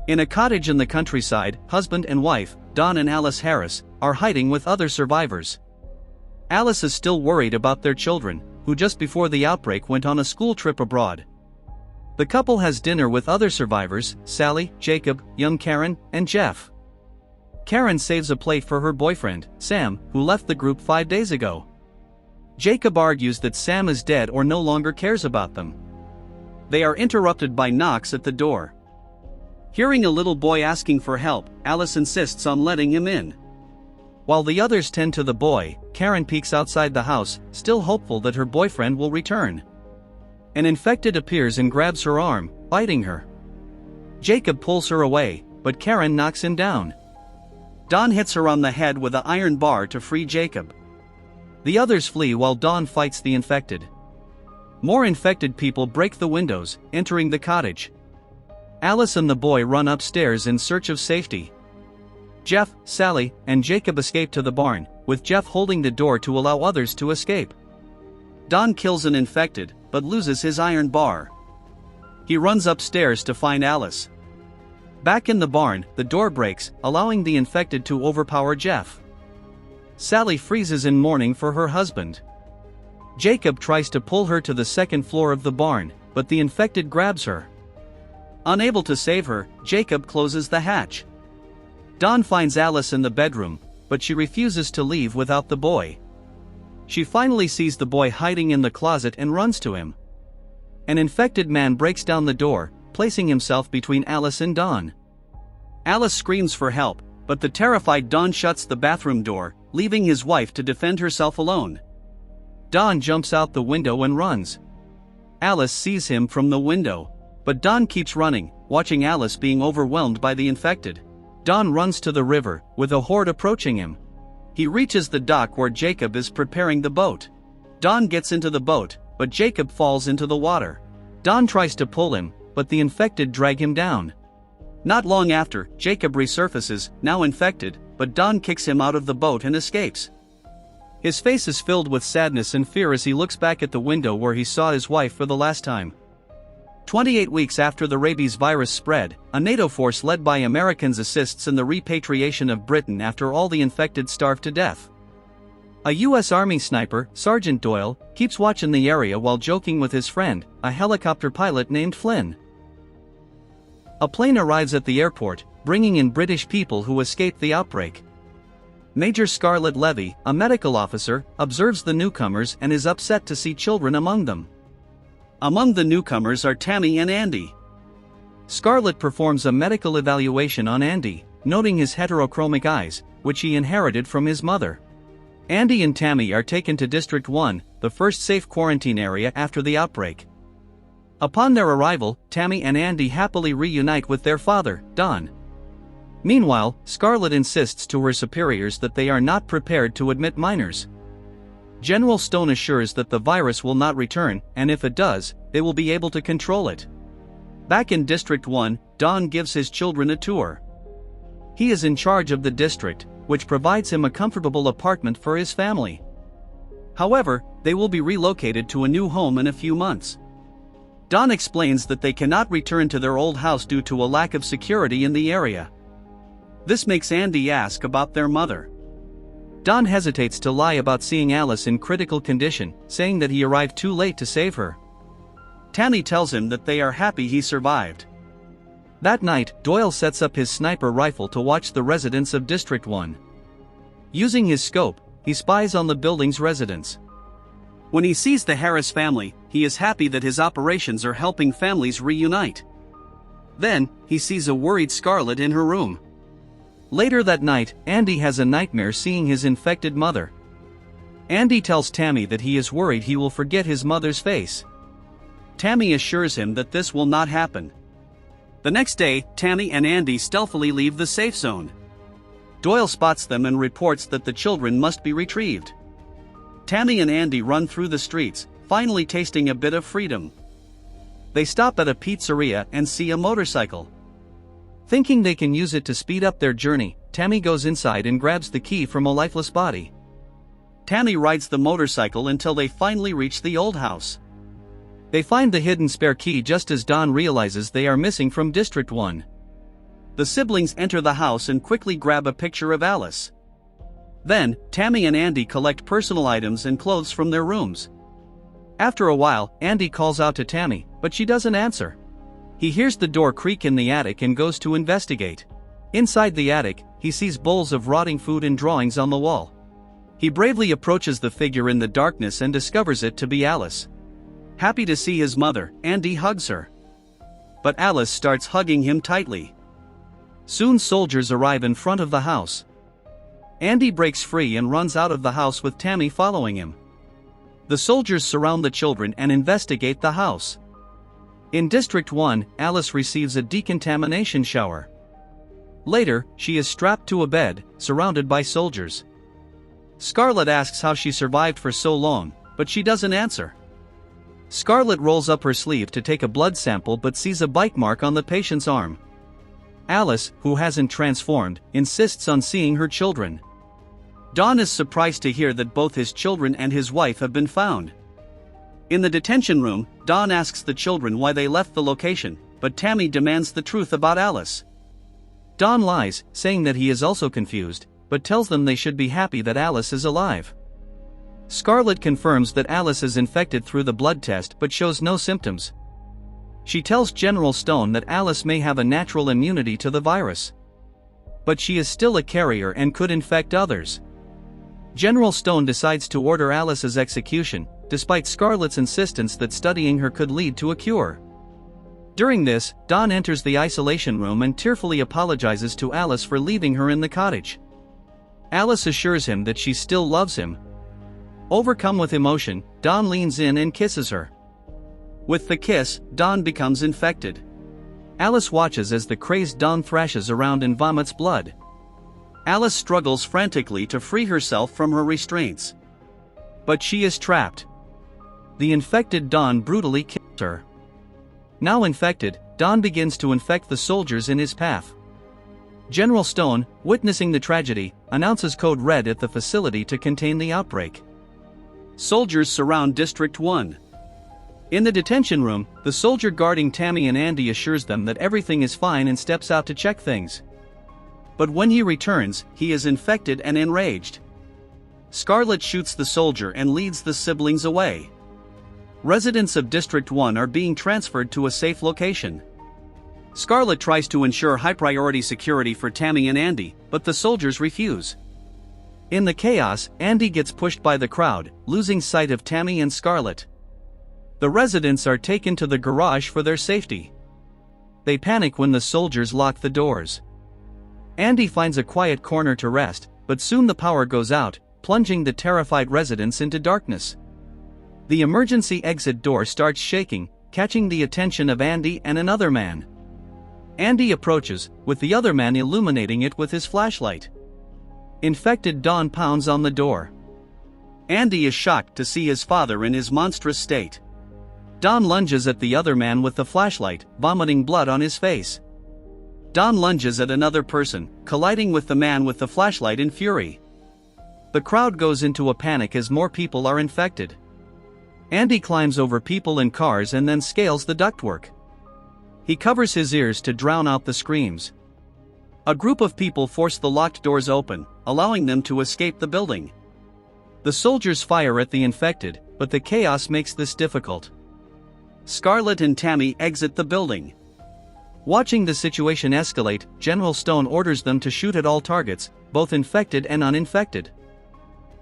In a cottage in the countryside, husband and wife, Don and Alice Harris, are hiding with other survivors. Alice is still worried about their children, who just before the outbreak went on a school trip abroad. The couple has dinner with other survivors, Sally, Jacob, young Karen, and Jeff. Karen saves a plate for her boyfriend, Sam, who left the group 5 days ago. Jacob argues that Sam is dead or no longer cares about them. They are interrupted by knocks at the door. Hearing a little boy asking for help, Alice insists on letting him in. While the others tend to the boy, Karen peeks outside the house, still hopeful that her boyfriend will return. An infected appears and grabs her arm, biting her. Jacob pulls her away, but Karen knocks him down. Don hits her on the head with an iron bar to free Jacob. The others flee while Don fights the infected. More infected people break the windows, entering the cottage. Alice and the boy run upstairs in search of safety. Jeff, Sally, and Jacob escape to the barn, with Jeff holding the door to allow others to escape. Don kills an infected, but loses his iron bar. He runs upstairs to find Alice. Back in the barn, the door breaks, allowing the infected to overpower Jeff. Sally freezes in mourning for her husband. Jacob tries to pull her to the second floor of the barn, but the infected grabs her. Unable to save her, Jacob closes the hatch. Don finds Alice in the bedroom, but she refuses to leave without the boy. She finally sees the boy hiding in the closet and runs to him. An infected man breaks down the door, placing himself between Alice and Don. Alice screams for help, but the terrified Don shuts the bathroom door, leaving his wife to defend herself alone. Don jumps out the window and runs. Alice sees him from the window, but Don keeps running, watching Alice being overwhelmed by the infected. Don runs to the river, with a horde approaching him. He reaches the dock where Jacob is preparing the boat. Don gets into the boat, but Jacob falls into the water. Don tries to pull him, but the infected drag him down. Not long after, Jacob resurfaces, now infected, but Don kicks him out of the boat and escapes. His face is filled with sadness and fear as he looks back at the window where he saw his wife for the last time. 28 weeks after the rabies virus spread, a NATO force led by Americans assists in the repatriation of Britain after all the infected starved to death. A U.S. Army sniper, Sergeant Doyle, keeps watch in the area while joking with his friend, a helicopter pilot named Flynn. A plane arrives at the airport, bringing in British people who escaped the outbreak. Major Scarlett Levy, a medical officer, observes the newcomers and is upset to see children among them. Among the newcomers are Tammy and Andy. Scarlett performs a medical evaluation on Andy, noting his heterochromic eyes, which he inherited from his mother. Andy and Tammy are taken to District 1, the first safe quarantine area after the outbreak. Upon their arrival, Tammy and Andy happily reunite with their father, Don. Meanwhile, Scarlett insists to her superiors that they are not prepared to admit minors. General Stone assures that the virus will not return, and if it does, they will be able to control it. Back in District 1, Don gives his children a tour. He is in charge of the district, which provides him a comfortable apartment for his family. However, they will be relocated to a new home in a few months. Don explains that they cannot return to their old house due to a lack of security in the area. This makes Andy ask about their mother. Don hesitates to lie about seeing Alice in critical condition, saying that he arrived too late to save her. Tammy tells him that they are happy he survived. That night, Doyle sets up his sniper rifle to watch the residents of District 1. Using his scope, he spies on the building's residents. When he sees the Harris family, he is happy that his operations are helping families reunite. Then, he sees a worried Scarlett in her room. Later that night, Andy has a nightmare seeing his infected mother. Andy tells Tammy that he is worried he will forget his mother's face. Tammy assures him that this will not happen. The next day, Tammy and Andy stealthily leave the safe zone. Doyle spots them and reports that the children must be retrieved. Tammy and Andy run through the streets, finally tasting a bit of freedom. They stop at a pizzeria and see a motorcycle. Thinking they can use it to speed up their journey, Tammy goes inside and grabs the key from a lifeless body. Tammy rides the motorcycle until they finally reach the old house. They find the hidden spare key just as Don realizes they are missing from District 1. The siblings enter the house and quickly grab a picture of Alice. Then, Tammy and Andy collect personal items and clothes from their rooms. After a while, Andy calls out to Tammy, but she doesn't answer. He hears the door creak in the attic and goes to investigate. Inside the attic, he sees bowls of rotting food and drawings on the wall. He bravely approaches the figure in the darkness and discovers it to be Alice. Happy to see his mother, Andy hugs her. But Alice starts hugging him tightly. Soon soldiers arrive in front of the house. Andy breaks free and runs out of the house with Tammy following him. The soldiers surround the children and investigate the house. In District 1, Alice receives a decontamination shower. Later, she is strapped to a bed, surrounded by soldiers. Scarlett asks how she survived for so long, but she doesn't answer. Scarlett rolls up her sleeve to take a blood sample but sees a bite mark on the patient's arm. Alice, who hasn't transformed, insists on seeing her children. Don is surprised to hear that both his children and his wife have been found. In the detention room, Don asks the children why they left the location, but Tammy demands the truth about Alice. Don lies, saying that he is also confused, but tells them they should be happy that Alice is alive. Scarlett confirms that Alice is infected through the blood test but shows no symptoms. She tells General Stone that Alice may have a natural immunity to the virus. But she is still a carrier and could infect others. General Stone decides to order Alice's execution, despite Scarlett's insistence that studying her could lead to a cure. During this, Don enters the isolation room and tearfully apologizes to Alice for leaving her in the cottage. Alice assures him that she still loves him. Overcome with emotion, Don leans in and kisses her. With the kiss, Don becomes infected. Alice watches as the crazed Don thrashes around and vomits blood. Alice struggles frantically to free herself from her restraints. But she is trapped. The infected Don brutally kills her. Now infected, Don begins to infect the soldiers in his path. General Stone, witnessing the tragedy, announces Code Red at the facility to contain the outbreak. Soldiers surround District 1. In the detention room, the soldier guarding Tammy and Andy assures them that everything is fine and steps out to check things. But when he returns, he is infected and enraged. Scarlett shoots the soldier and leads the siblings away. Residents of District 1 are being transferred to a safe location. Scarlett tries to ensure high-priority security for Tammy and Andy, but the soldiers refuse. In the chaos, Andy gets pushed by the crowd, losing sight of Tammy and Scarlett. The residents are taken to the garage for their safety. They panic when the soldiers lock the doors. Andy finds a quiet corner to rest, but soon the power goes out, plunging the terrified residents into darkness. The emergency exit door starts shaking, catching the attention of Andy and another man. Andy approaches, with the other man illuminating it with his flashlight. Infected Don pounds on the door. Andy is shocked to see his father in his monstrous state. Don lunges at the other man with the flashlight, vomiting blood on his face. Don lunges at another person, colliding with the man with the flashlight in fury. The crowd goes into a panic as more people are infected. Andy climbs over people and cars and then scales the ductwork. He covers his ears to drown out the screams. A group of people force the locked doors open, allowing them to escape the building. The soldiers fire at the infected, but the chaos makes this difficult. Scarlett and Tammy exit the building. Watching the situation escalate, General Stone orders them to shoot at all targets, both infected and uninfected.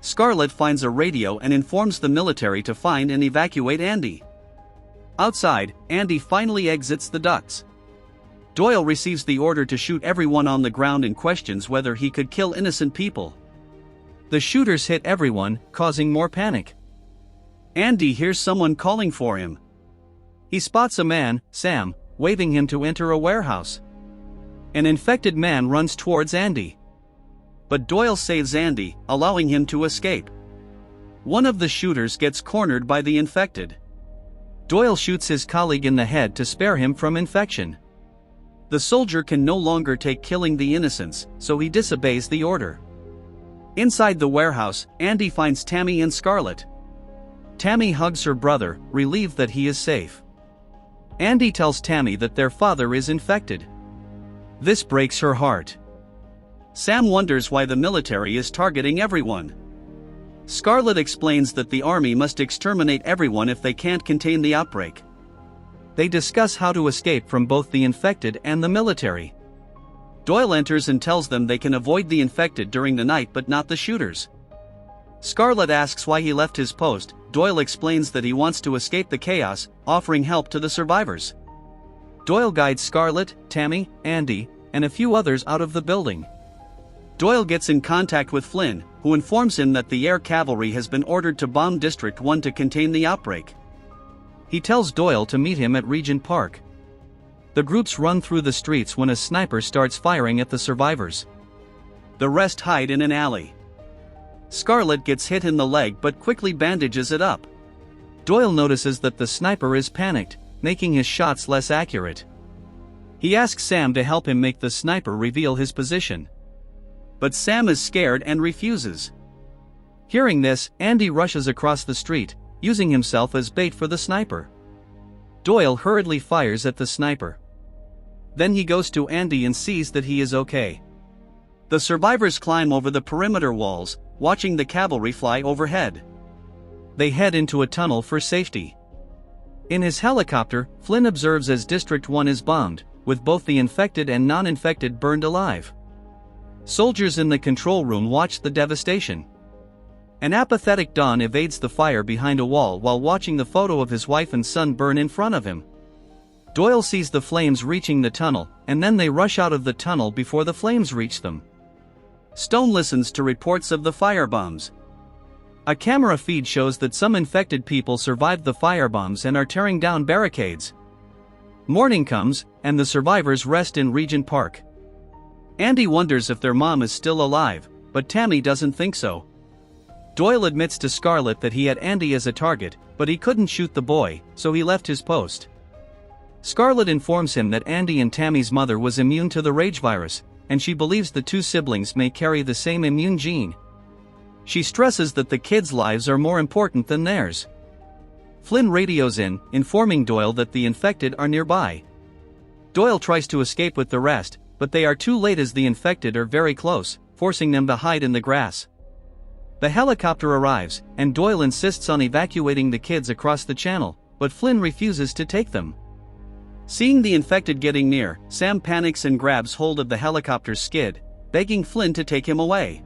Scarlett finds a radio and informs the military to find and evacuate Andy. Outside, Andy finally exits the ducts. Doyle receives the order to shoot everyone on the ground and questions whether he could kill innocent people. The shooters hit everyone, causing more panic. Andy hears someone calling for him. He spots a man, Sam, waving him to enter a warehouse. An infected man runs towards Andy. But Doyle saves Andy, allowing him to escape. One of the shooters gets cornered by the infected. Doyle shoots his colleague in the head to spare him from infection. The soldier can no longer take killing the innocents, so he disobeys the order. Inside the warehouse, Andy finds Tammy and Scarlett. Tammy hugs her brother, relieved that he is safe. Andy tells Tammy that their father is infected. This breaks her heart. Sam wonders why the military is targeting everyone. Scarlett explains that the army must exterminate everyone if they can't contain the outbreak. They discuss how to escape from both the infected and the military. Doyle enters and tells them they can avoid the infected during the night but not the shooters. Scarlett asks why he left his post. Doyle explains that he wants to escape the chaos, offering help to the survivors. Doyle guides Scarlett, Tammy, Andy, and a few others out of the building. Doyle gets in contact with Flynn, who informs him that the air cavalry has been ordered to bomb District 1 to contain the outbreak. He tells Doyle to meet him at Regent Park. The groups run through the streets when a sniper starts firing at the survivors. The rest hide in an alley. Scarlett gets hit in the leg but quickly bandages it up. Doyle notices that the sniper is panicked, making his shots less accurate. He asks Sam to help him make the sniper reveal his position. But Sam is scared and refuses. Hearing this, Andy rushes across the street, using himself as bait for the sniper. Doyle hurriedly fires at the sniper. Then he goes to Andy and sees that he is okay. The survivors climb over the perimeter walls, watching the cavalry fly overhead. They head into a tunnel for safety. In his helicopter, Flynn observes as District 1 is bombed, with both the infected and non-infected burned alive. Soldiers in the control room watch the devastation. An apathetic Don evades the fire behind a wall while watching the photo of his wife and son burn in front of him. Doyle sees the flames reaching the tunnel, and then they rush out of the tunnel before the flames reach them. Stone listens to reports of the firebombs. A camera feed shows that some infected people survived the firebombs and are tearing down barricades. Morning comes, and the survivors rest in Regent Park. Andy wonders if their mom is still alive, but Tammy doesn't think so. Doyle admits to Scarlett that he had Andy as a target, but he couldn't shoot the boy, so he left his post. Scarlett informs him that Andy and Tammy's mother was immune to the rage virus, and she believes the two siblings may carry the same immune gene. She stresses that the kids' lives are more important than theirs. Flynn radios in, informing Doyle that the infected are nearby. Doyle tries to escape with the rest, but they are too late as the infected are very close, forcing them to hide in the grass. The helicopter arrives, and Doyle insists on evacuating the kids across the channel, but Flynn refuses to take them. Seeing the infected getting near, Sam panics and grabs hold of the helicopter's skid, begging Flynn to take him away.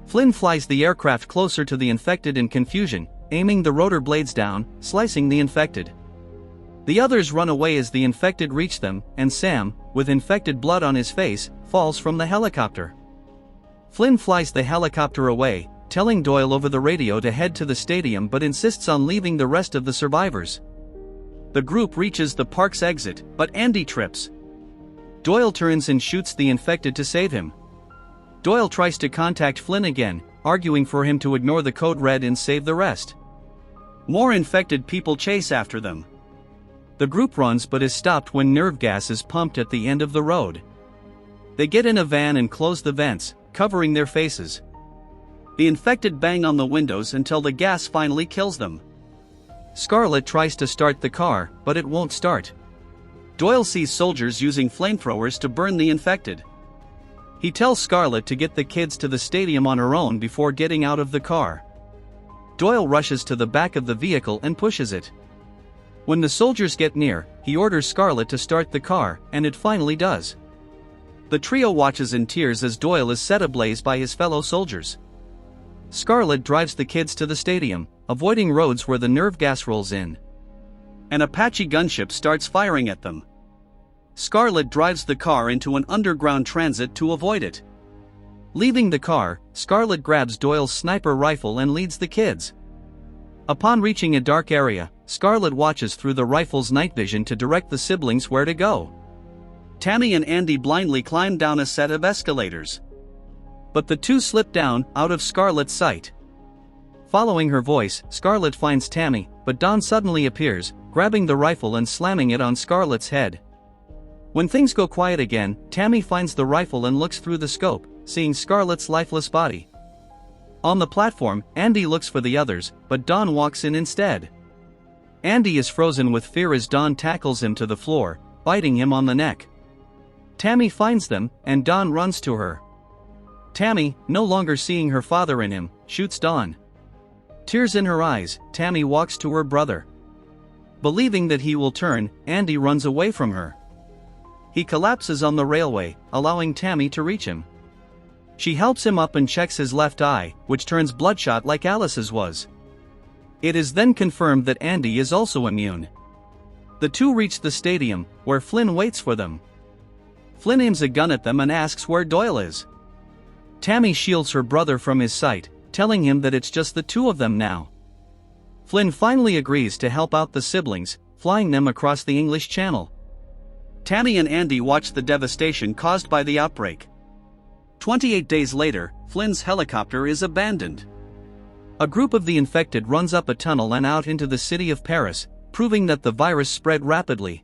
Flynn flies the aircraft closer to the infected in confusion, aiming the rotor blades down, slicing the infected. The others run away as the infected reach them, and Sam, with infected blood on his face, falls from the helicopter. Flynn flies the helicopter away, telling Doyle over the radio to head to the stadium but insists on leaving the rest of the survivors. The group reaches the park's exit, but Andy trips. Doyle turns and shoots the infected to save him. Doyle tries to contact Flynn again, arguing for him to ignore the code red and save the rest. More infected people chase after them. The group runs but is stopped when nerve gas is pumped at the end of the road. They get in a van and close the vents, covering their faces. The infected bang on the windows until the gas finally kills them. Scarlett tries to start the car, but it won't start. Doyle sees soldiers using flamethrowers to burn the infected. He tells Scarlett to get the kids to the stadium on her own before getting out of the car. Doyle rushes to the back of the vehicle and pushes it. When the soldiers get near, he orders Scarlett to start the car, and it finally does. The trio watches in tears as Doyle is set ablaze by his fellow soldiers. Scarlett drives the kids to the stadium, avoiding roads where the nerve gas rolls in. An Apache gunship starts firing at them. Scarlett drives the car into an underground transit to avoid it. Leaving the car, Scarlett grabs Doyle's sniper rifle and leads the kids. Upon reaching a dark area, Scarlett watches through the rifle's night vision to direct the siblings where to go. Tammy and Andy blindly climb down a set of escalators. But the two slip down, out of Scarlett's sight. Following her voice, Scarlett finds Tammy, but Don suddenly appears, grabbing the rifle and slamming it on Scarlett's head. When things go quiet again, Tammy finds the rifle and looks through the scope, seeing Scarlett's lifeless body. On the platform, Andy looks for the others, but Don walks in instead. Andy is frozen with fear as Don tackles him to the floor, biting him on the neck. Tammy finds them, and Don runs to her. Tammy, no longer seeing her father in him, shoots Don. Tears in her eyes, Tammy walks to her brother. Believing that he will turn, Andy runs away from her. He collapses on the railway, allowing Tammy to reach him. She helps him up and checks his left eye, which turns bloodshot like Alice's was. It is then confirmed that Andy is also immune. The two reach the stadium, where Flynn waits for them. Flynn aims a gun at them and asks where Doyle is. Tammy shields her brother from his sight, telling him that it's just the two of them now. Flynn finally agrees to help out the siblings, flying them across the English Channel. Tammy and Andy watch the devastation caused by the outbreak. 28 days later, Flynn's helicopter is abandoned. A group of the infected runs up a tunnel and out into the city of Paris, proving that the virus spread rapidly.